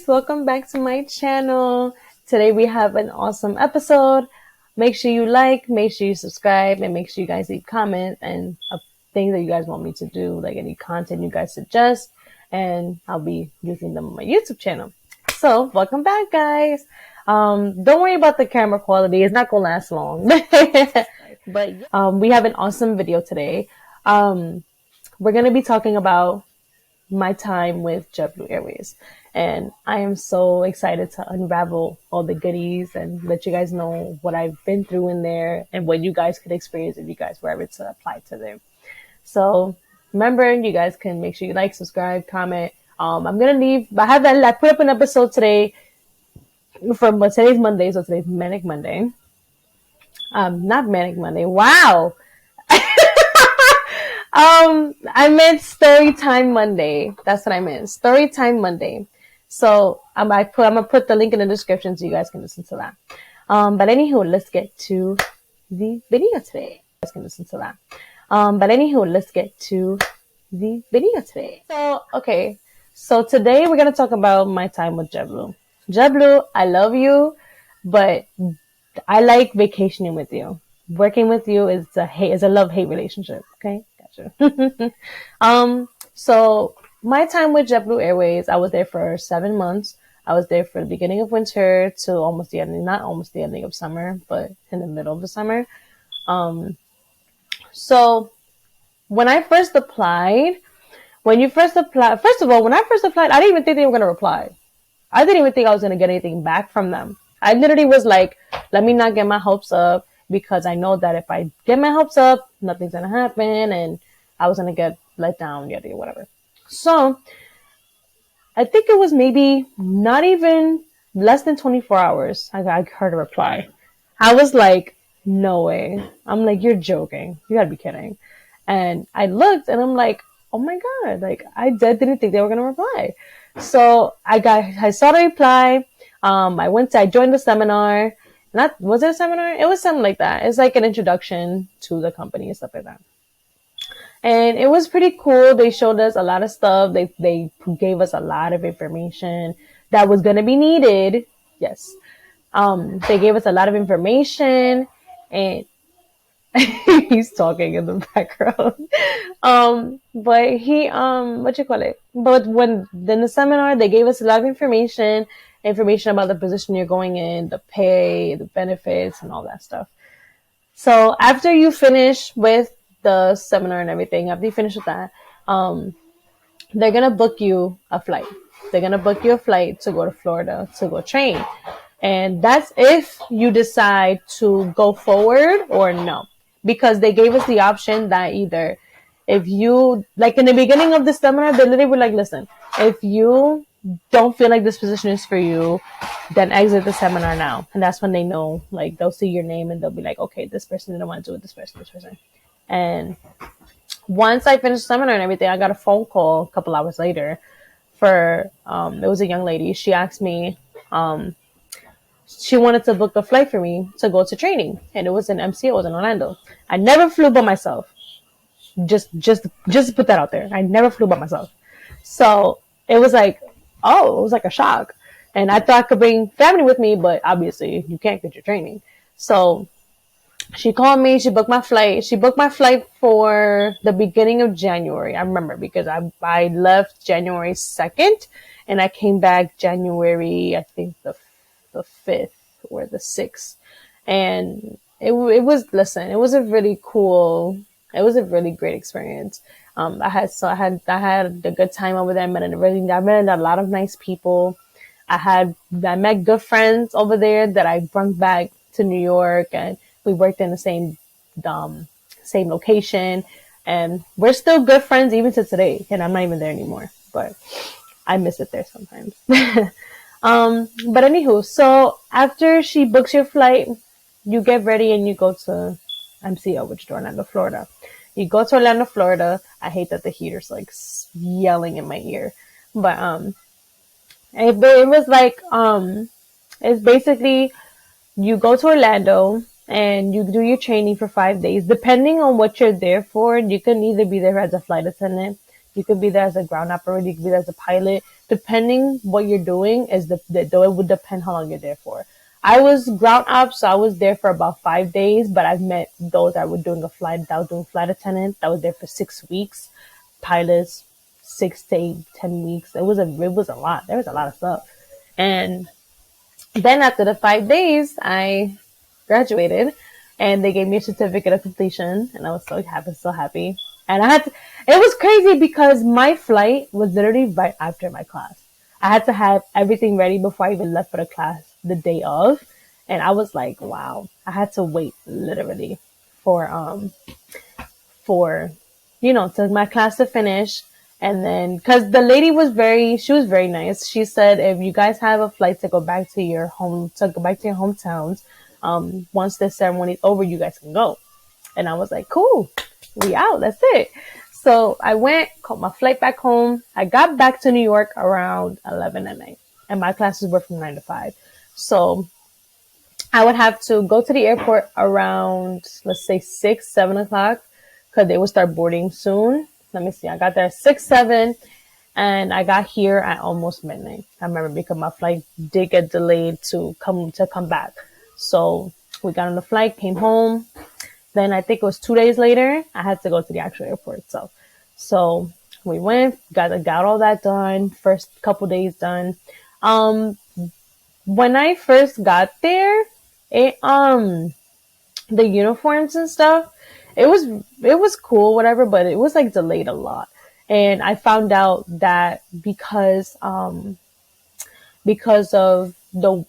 guys, welcome back to my channel. Today we have an awesome episode. Make sure you like, make sure you subscribe, and make sure you guys leave comments and things that you guys want me to do, like any content you guys suggest, and I'll be using them on my YouTube channel. So welcome back, guys. Don't worry about the camera quality. It's not gonna last long. But we have an awesome video today. We're gonna be talking about my time with JetBlue Airways. And I am so excited to unravel all the goodies and let you guys know what I've been through in there and what you guys could experience if you guys were ever to apply to them. So remember, you guys can make sure you like, subscribe, comment. I'm going to leave, I put up an episode today from today's Monday, so today's Manic Monday. Not Manic Monday. Wow. I meant Storytime Monday. That's what I meant. Storytime Monday. So I'm gonna put the link in the description so you guys can listen to that. But anywho, let's get to the video today. You guys can listen to that. But anywho, let's get to the video today. So today we're gonna talk about my time with JetBlue. JetBlue, I love you, but I like vacationing with you. Working with you is a love-hate relationship. Okay. So my time with JetBlue Airways, I was there for 7 months. I was there for the beginning of winter to almost the ending, not almost the ending of summer, but in the middle of the summer. So when I first applied, first of all, when I first applied, I didn't even think they were going to reply. I didn't even think I was going to get anything back from them. I literally was like, let me not get my hopes up, because I know that if I get my hopes up, nothing's going to happen and I was going to get let down, yada, whatever. So I think it was maybe not even less than 24 hours. I heard a reply. I was like, no way. I'm like, you're joking. You gotta be kidding. And I looked and I'm like, oh my God, like I didn't think they were going to reply. So I saw the reply. I joined the seminar. Was it a seminar? It was something like that. It's like an introduction to the company and stuff like that. And it was pretty cool. They showed us a lot of stuff. They gave us a lot of information that was going to be needed. Yes. They gave us a lot of information, and he's talking in the background. But But in the seminar, they gave us a lot of information about the position you're going in, the pay, the benefits, and all that stuff. So after you finish with the seminar and everything, after you finish with that, they're going to book you a flight. They're going to book you a flight to go to Florida to go train. And that's if you decide to go forward or no. Because they gave us the option that either if you, like in the beginning of the seminar, they literally were like, listen, if you don't feel like this position is for you, then exit the seminar now. And that's when they know, like they'll see your name and they'll be like, okay, this person didn't want to do it, this person. And once I finished the seminar and everything, I got a phone call a couple hours later it was a young lady. She asked me, she wanted to book a flight for me to go to training. And it was in MCO, it was in Orlando. I never flew by myself. Just to put that out there. I never flew by myself. So it was like, it was like a shock. And I thought I could bring family with me, but obviously you can't get your training. So she called me, she booked my flight. She booked my flight for the beginning of January. I remember because I left January 2nd and I came back January, I think the 5th or the 6th. And it was a really great experience. I had a good time over there. I met a lot of nice people. I met good friends over there that I brought back to New York, and we worked in the same location, and we're still good friends even to today. And I'm not even there anymore, but I miss it there sometimes. But anywho, so after she books your flight, you get ready and you go to MCO, which is Orlando, Florida. You go to Orlando, Florida. I hate that the heater's like yelling in my ear, but it was like it's basically you go to Orlando and you do your training for 5 days. Depending on what you're there for, you can either be there as a flight attendant, You could be there as a ground operator. You could be there as a pilot. Depending what you're doing is though it would depend how long you're there for. I was ground up, so I was there for about 5 days. But I've met those that were doing a flight. That was doing flight attendant. That was there for 6 weeks. Pilots, 6 to 10 weeks. It was a lot. There was a lot of stuff. And then after the 5 days, I graduated, and they gave me a certificate of completion, and I was so happy, so happy. And it was crazy because my flight was literally right after my class. I had to have everything ready before I even left for the class the day of. And I was like, wow, I had to wait literally for, for, to my class to finish. And then, cause the lady she was very nice. She said, if you guys have a flight to go back to your hometowns, once the ceremony is over, you guys can go. And I was like, cool, we out. That's it. So I went, caught my flight back home. I got back to New York around 11 at night, and my classes were from 9 to 5. So I would have to go to the airport around, let's say 6, 7 o'clock, because they would start boarding soon. Let me see. I got there at 6, 7, and I got here at almost midnight. I remember because my flight did get delayed to come back. So we got on the flight, came home. Then I think it was 2 days later, I had to go to the actual airport itself. So we went, got all that done, first couple days done. When I first got there, the uniforms and stuff, it was cool, whatever, but it was like delayed a lot. And I found out that because of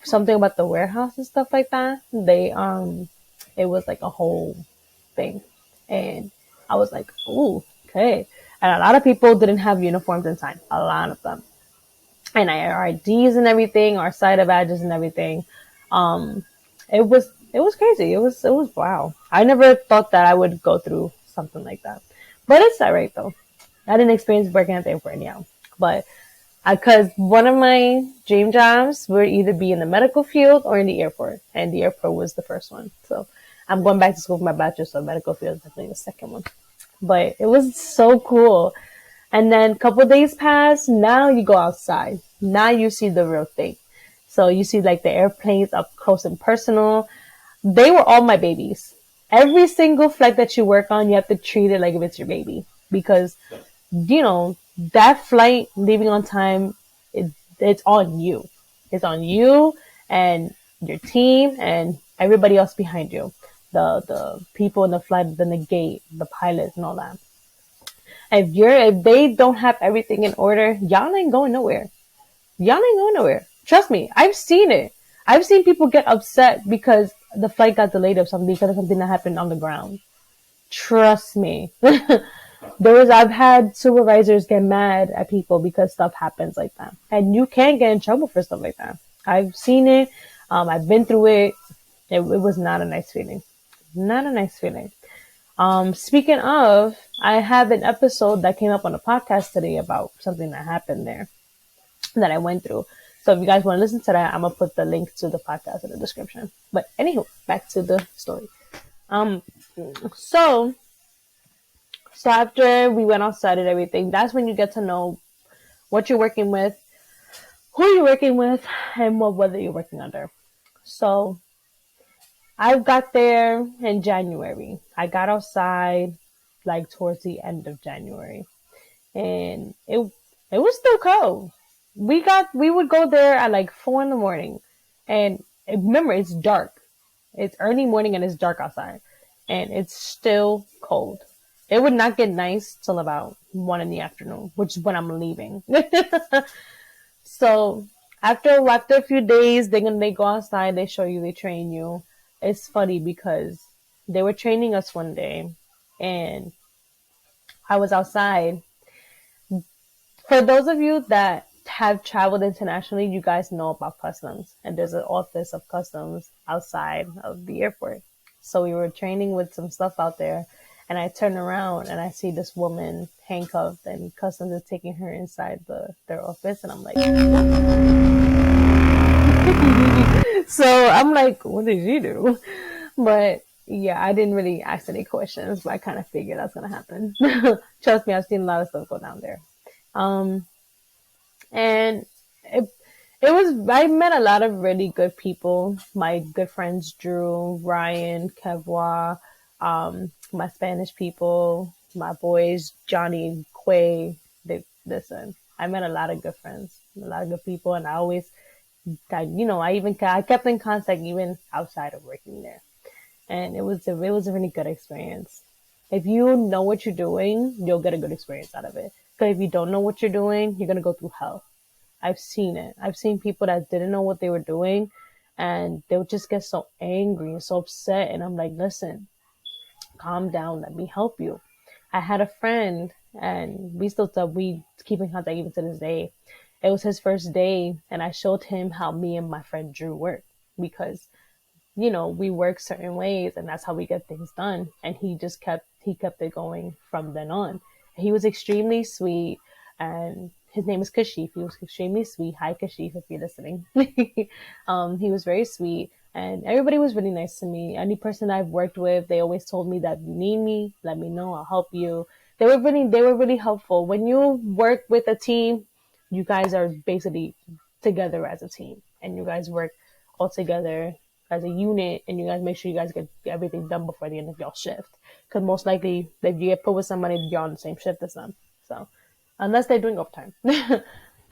something about the warehouse and stuff like that, it was like a whole thing. And I was like, ooh, okay. And a lot of people didn't have uniforms in time. A lot of them. And our IDs and everything, our SIDA badges and everything. It was crazy. It was wow. I never thought that I would go through something like that. But it's alright though. I didn't experience working at the airport anyhow. But because one of my dream jobs would either be in the medical field or in the airport. And the airport was the first one. So I'm going back to school for my bachelor's, so medical field is definitely the second one. But it was so cool. And then a couple of days passed. Now you go outside. Now you see the real thing. So you see like the airplanes up close and personal. They were all my babies. Every single flight that you work on, you have to treat it like if it's your baby. Because, that flight leaving on time, it's on you. It's on you and your team and everybody else behind you. The people in the flight, the gate, the pilots and all that. If they don't have everything in order, y'all ain't going nowhere. Y'all ain't going nowhere. Trust me, I've seen it. I've seen people get upset because the flight got delayed or something because of something that happened on the ground. Trust me. I've had supervisors get mad at people because stuff happens like that. And you can't get in trouble for stuff like that. I've seen it. I've been through it. It was not a nice feeling. Not a nice feeling. Speaking of, I have an episode that came up on a podcast today about something that happened there that I went through. So if you guys want to listen to that, I'm going to put the link to the podcast in the description. But anywho, back to the story. So after we went outside and everything, that's when you get to know what you're working with, who you're working with, and what weather you're working under. So I got there in January. I got outside like towards the end of January, and it was still cold. We would go there at like 4 a.m, and remember, it's dark. It's early morning and it's dark outside, and it's still cold. It would not get nice till about 1 p.m, which is when I'm leaving. So after a few days, they go outside, they show you, they train you. It's funny because they were training us one day, and I was outside. For those of you that have traveled internationally, you guys know about customs, and there's an office of customs outside of the airport. So we were training with some stuff out there, and I turn around and I see this woman handcuffed, and customs is taking her inside their office, and I'm like, so I'm like, what did you do? But Yeah, I didn't really ask any questions, but I kind of figured that's gonna happen. Trust me, I've seen a lot of stuff go down there. Um, and it it was I met a lot of really good people. My good friends Drew, Ryan, Kevwa, my Spanish people, my boys Johnny, Quay. They listen. I met a lot of good friends, a lot of good people, and I kept in contact even outside of working there, and it was a really good experience. If you know what you're doing, you'll get a good experience out of it. But if you don't know what you're doing, you're gonna go through hell. I've seen it. I've seen people that didn't know what they were doing, and they would just get so angry and so upset. And I'm like, listen, calm down. Let me help you. I had a friend, and we keep in contact even to this day. It was his first day, and I showed him how me and my friend Drew work because we work certain ways and that's how we get things done. And he kept it going from then on. He was extremely sweet, and his name is Kashif. He was extremely sweet. Hi Kashif, if you're listening. He was very sweet, and everybody was really nice to me. Any person I've worked with, they always told me that you need me, let me know, I'll help you. They were really helpful. When you work with a team, you guys are basically together as a team, and you guys work all together as a unit, and you guys make sure you guys get everything done before the end of y'all shift. Because most likely, if you get put with somebody, you're on the same shift as them. So, unless they're doing overtime,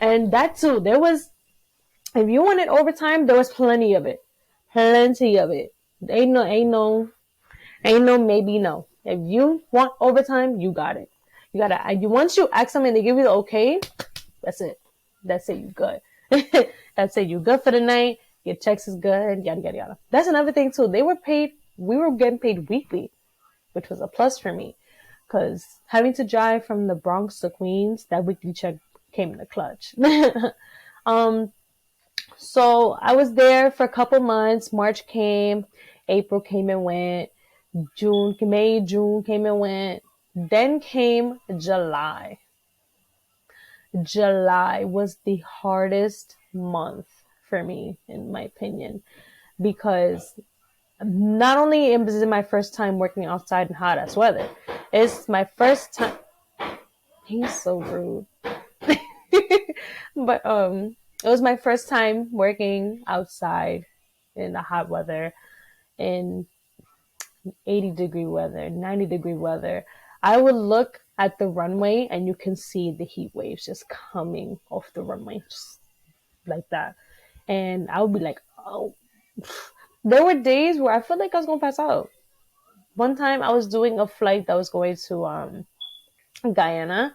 and that too, if you wanted overtime, there was plenty of it. Ain't no maybe no. If you want overtime, you got it. You gotta. Once you ask them and they give you the okay, that's it. That's it. You good. That's it. You good for the night. Your checks is good. Yada yada yada. That's another thing too. They were paid. We were getting paid weekly, which was a plus for me, because having to drive from the Bronx to Queens, that weekly check came in the clutch. um. So I was there for a couple months. March came, April came and went. June came and went. Then came July. July was the hardest month for me, in my opinion, because not only is it my first time working outside in hot ass weather, it's my first time. He's so rude. But it was my first time working outside in the hot weather, in 80-degree weather, 90-degree weather. I would look at the runway and you can see the heat waves just coming off the runway, just like that. And I would be like, oh. There were days where I felt like I was going to pass out. One time I was doing a flight that was going to Guyana,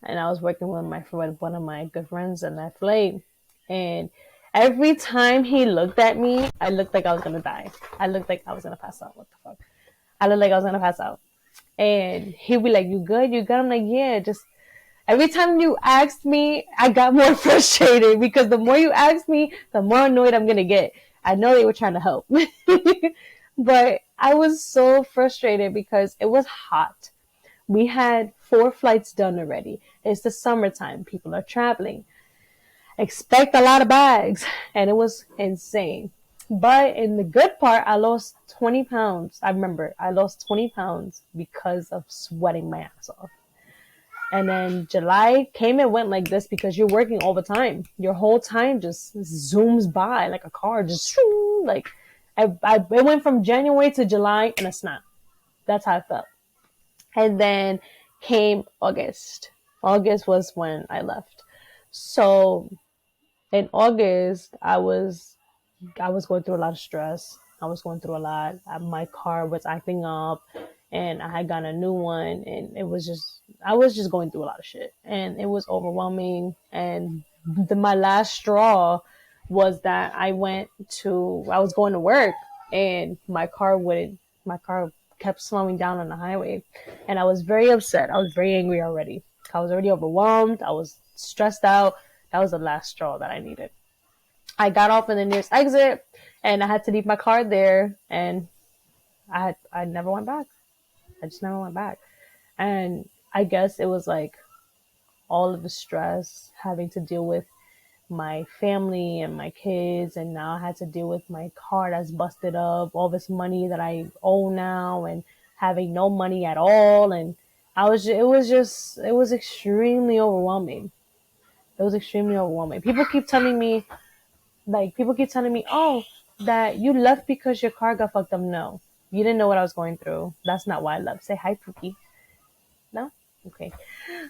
and I was working with one of my good friends on that flight. And every time he looked at me, I looked like I was going to die. I looked like I was going to pass out. What the fuck? I looked like I was going to pass out. And he'd be like, you good? You good? I'm like, yeah, just every time you asked me, I got more frustrated because the more you asked me, the more annoyed I'm going to get. I know they were trying to help, but I was so frustrated because it was hot. We had 4 flights done already. It's the summertime. People are traveling. Expect a lot of bags. And it was insane. But in the good part, I lost 20 pounds. I remember I lost 20 pounds because of sweating my ass off. And then July came and went like this because you're working all the time. Your whole time just zooms by like a car, just like it went from January to July in a snap. That's how I felt. And then came August. August was when I left. So in August, I was going through a lot of stress. I was going through a lot. My car was acting up, and I had gotten a new one, and I was just going through a lot of shit, and it was overwhelming. And my last straw was that I was going to work, and my car kept slowing down on the highway, and I was very upset. I was very angry already. I was already overwhelmed. I was stressed out. That was the last straw that I needed. I got off in the nearest exit, and I had to leave my car there, and I never went back. I just never went back. And I guess it was like all of the stress having to deal with my family and my kids, and now I had to deal with my car that's busted up, all this money that I owe now, and having no money at all. And it was extremely overwhelming. It was extremely overwhelming. People keep telling me, oh, that you left because your car got fucked up. No, you didn't know what I was going through. That's not why I left. Say hi, Pookie. No? Okay.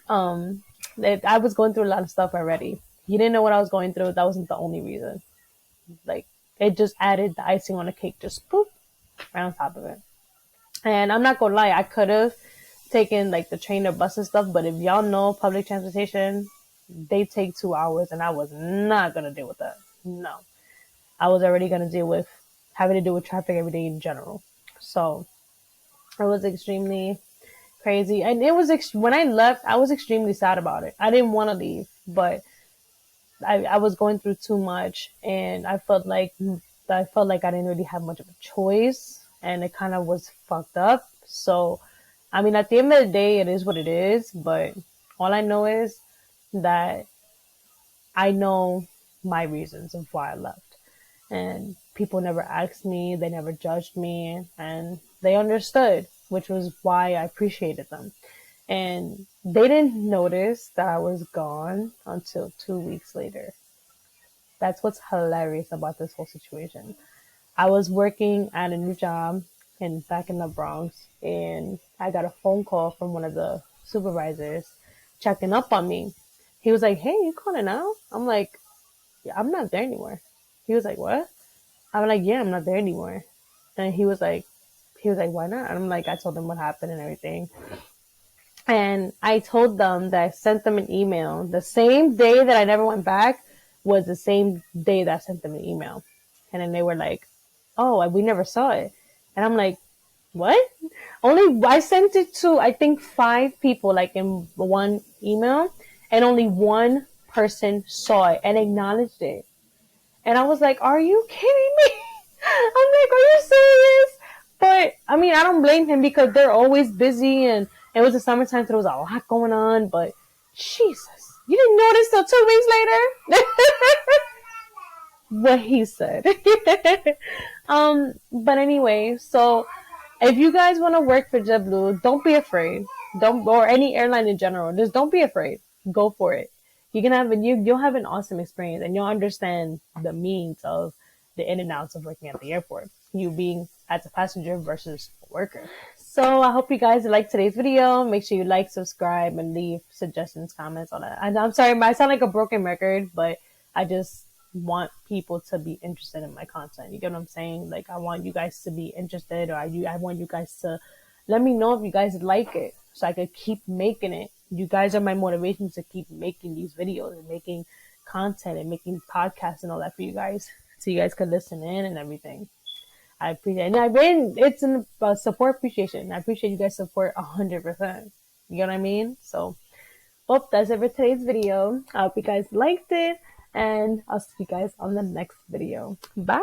Um, I was going through a lot of stuff already. You didn't know what I was going through. That wasn't the only reason. Like, it just added the icing on the cake, just poof, right on top of it. And I'm not gonna lie, I could have taken like the train or bus and stuff, but if y'all know public transportation, they take 2 hours, and I was not gonna deal with that. No, I was already gonna deal with having to deal with traffic every day in general. So it was extremely crazy, and when I left, I was extremely sad about it. I didn't want to leave, but I was going through too much, and I felt like I didn't really have much of a choice, and it kind of was fucked up. So, I mean, at the end of the day, it is what it is. But all I know is that I know my reasons of why I left, and people never asked me, they never judged me, and they understood, which was why I appreciated them. And they didn't notice that I was gone until 2 weeks later. That's what's hilarious about this whole situation. I was working at a new job back in the Bronx, and I got a phone call from one of the supervisors checking up on me. He was like, "Hey, you calling out?" I'm like, "Yeah, I'm not there anymore." He was like, "What?" I'm like, "Yeah, I'm not there anymore." And he was like, "Why not?" And I'm like, I told him what happened and everything. And I told them that I sent them an email. The same day that I never went back was the same day that I sent them an email. And then they were like, "Oh, we never saw it." And I'm like, "What?" Only I sent it to, I think, 5 people, like in one email, and only one person saw it and acknowledged it. And I was like, "Are you kidding me?" I'm like, "Are you serious?" But I mean, I don't blame him because they're always busy, and it was the summertime, so there was a lot going on. But Jesus, you didn't notice till 2 weeks later? What he said. But anyway, so if you guys want to work for JetBlue, don't be afraid. Don't, or any airline in general, just don't be afraid. Go for it. You'll have an awesome experience, and you'll understand the means of the in and outs of working at the airport. You being as a passenger versus a worker. So I hope you guys liked today's video. Make sure you like, subscribe, and leave suggestions, comments, all that. And I'm sorry, I sound like a broken record, but I just want people to be interested in my content. You get what I'm saying? Like, I want you guys to be interested, or I want you guys to let me know if you guys like it, so I could keep making it. You guys are my motivation to keep making these videos and making content and making podcasts and all that for you guys, so you guys could listen in and everything. I appreciate it. And it's a support appreciation. I appreciate you guys' support 100%. You know what I mean? So, well, that's it for today's video. I hope you guys liked it, and I'll see you guys on the next video. Bye!